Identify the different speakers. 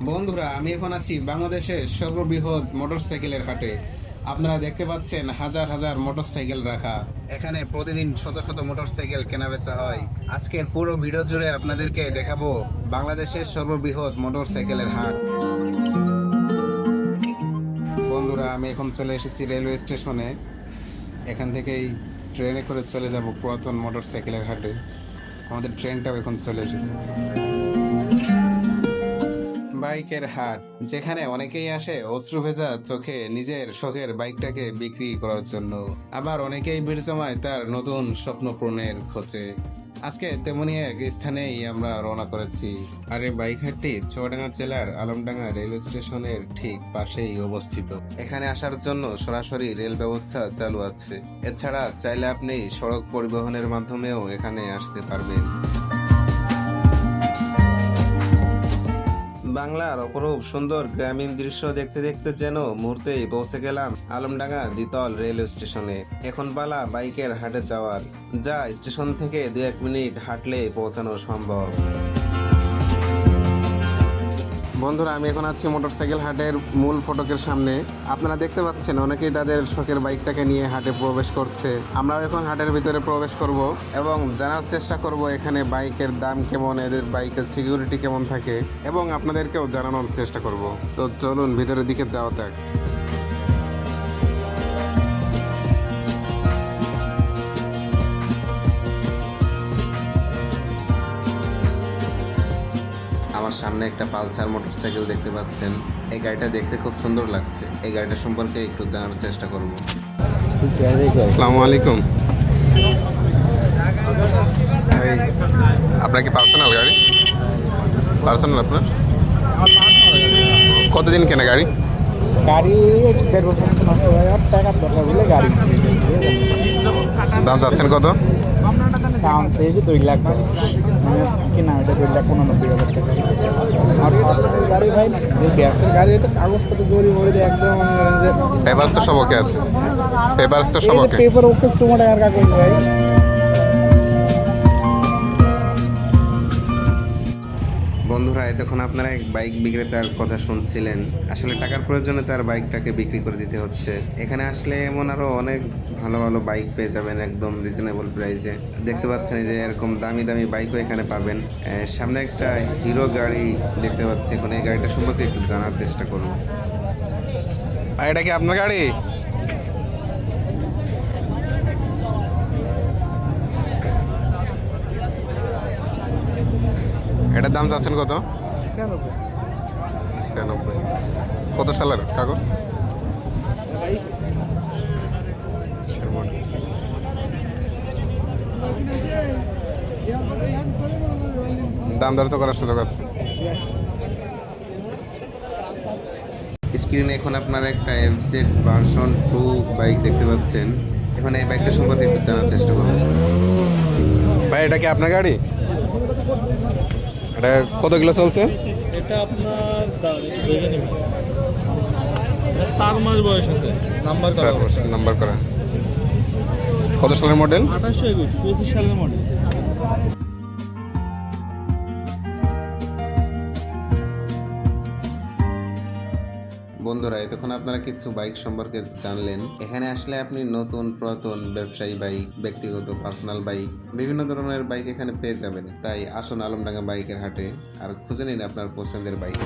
Speaker 1: বন্ধুরা, আমি এখন আছি বাংলাদেশের সর্ববৃহৎ মোটরসাইকেলের হাটে। আপনারা দেখতে পাচ্ছেন হাজার হাজার মোটরসাইকেল রাখা। এখানে প্রতিদিন শত শত মোটরসাইকেল কেনা বেচা হয়। আজকের পুরো ভিডিও জুড়ে আপনাদেরকে দেখাবো বাংলাদেশের সর্ববৃহৎ মোটরসাইকেলের হাট। বন্ধুরা, আমি এখন চলে এসেছি রেলওয়ে স্টেশনে। এখান থেকেই ট্রেনে করে চলে যাব পুরাতন মোটরসাইকেলের হাটে। আমাদের ট্রেনটাও এখন চলে এসেছে। বাইকের হাট, যেখানে অনেকেই আসে অশ্রু ভেজা চোখে নিজের শখের বাইকটাকে বিক্রি করার জন্য, আবার অনেকেই ভিড় জমায় তার নতুন স্বপ্ন পূরণের খোঁজে। আজকে তেমনি এক স্থানেই আমরা রওনা করেছি। আর এই বাইক হাটটি চুয়াডাঙ্গা জেলার আলমডাঙ্গা রেলওয়ে স্টেশনের ঠিক পাশেই অবস্থিত। এখানে আসার জন্য সরাসরি রেল ব্যবস্থা চালু আছে। এছাড়া চাইলে আপনি সড়ক পরিবহনের মাধ্যমেও এখানে আসতে পারবেন। বাংলার অপরূপ সুন্দর গ্রামীণ দৃশ্য দেখতে দেখতে যেন মুহূর্তেই পৌঁছে গেলাম আলমডাঙ্গা দ্বিতল রেলওয়ে স্টেশনে। এখন পালা বাইকের হাটে যাওয়ার, যা স্টেশন থেকে 2-1 মিনিট হাঁটলে পৌঁছানো সম্ভব। বন্ধুরা, আমি এখন আছি মোটরসাইকেল হাটের মূল ফটকের সামনে। আপনারা দেখতে পাচ্ছেন অনেকেই তাদের শখের বাইকটাকে নিয়ে হাটে প্রবেশ করছে। আমরাও এখন হাটের ভিতরে প্রবেশ করব এবং জানার চেষ্টা করব এখানে বাইকের দাম কেমন, এদের বাইকের সিকিউরিটি কেমন থাকে, এবং আপনাদেরকেও জানানোর চেষ্টা করব। তো চলুন ভিতরের দিকে যাওয়া যাক। আমার সামনে একটা পালসার মোটরসাইকেল দেখতে পাচ্ছেন। এই গাড়িটা দেখতে খুব সুন্দর লাগছে। এই গাড়িটা সম্পর্কে একটু জানার চেষ্টা করব। আসসালামু আলাইকুম ভাই, আপনার কি পার্সোনাল গাড়ি? পার্সোনাল আপনার? কতদিন কেনা গাড়ি?
Speaker 2: গাড়ি 1.5 বছর নষ্ট হয়ে যাওয়ার টাকা দরকার বলে গাড়ি
Speaker 1: দাম চাচ্ছেন কত?
Speaker 2: দাম পেয়েছি 2 লাখ টাকা। মানে কিনা এটা 2,99,000 টাকা। আর পার্সোনাল গাড়ি ভাই, যে গ্যাসের গাড়ি হয়তো কাগজপত্র জরি মরে দিয়ে একদম
Speaker 1: পেপারস তো সব ওকে আছে। পেপারস তো সব ওকে।
Speaker 2: পেপার ওকে 100 টাকার কাগজ ভাই।
Speaker 1: বন্ধুরা, এতক্ষণ আপনারা এক বাইক বিক্রেতার কথা শুনছিলেন। আসলে টাকার প্রয়োজনে তার বাইকটাকে বিক্রি করে দিতে হচ্ছে। এখানে আসলে এমন আরো অনেক ভালো ভালো বাইক পেয়ে যাবেন একদম রিজনেবল প্রাইসে। দেখতে পাচ্ছেন যে এরকম দামি দামি বাইকও এখানে পাবেন। সামনে একটা হিরো গাড়ি দেখতে পাচ্ছি। এখন এই গাড়িটা সম্পর্কে একটু জানার চেষ্টা করব। এটা কি আপনার গাড়ি? এটার দাম চাচ্ছেন কত? 96। কত সালের কাগজ? দাম দর তো করার সুযোগ আছে। স্ক্রিনে এখন আপনারা একটা এফজেড ভার্সন 2 বাইক দেখতে পাচ্ছেন। এখন এই বাইকটা সম্পর্কে একটু জানার চেষ্টা করুন। ভাই, এটা কি আপনার গাড়ি? এটা কত কিলো চলছে?
Speaker 2: এটা আপনার দেখে নিন, 4 মাস বয়স আছে।
Speaker 1: নাম্বার করা। কত সালের মডেল?
Speaker 2: 2821 25 সালের মডেল।
Speaker 1: বন্ধুরা, এতক্ষণ আপনারা কিছু বাইক সম্পর্কে জানলেন। এখানে আসলে আপনি নতুন পুরাতন ব্যবসায়ী বাইক, ব্যক্তিগত পার্সোনাল বাইক, বিভিন্ন ধরনের বাইক এখানে পেয়ে যাবেন। তাই আসুন আলমডাঙ্গা বাইকের হাটে আর খুঁজে নিন আপনার পছন্দের বাইক।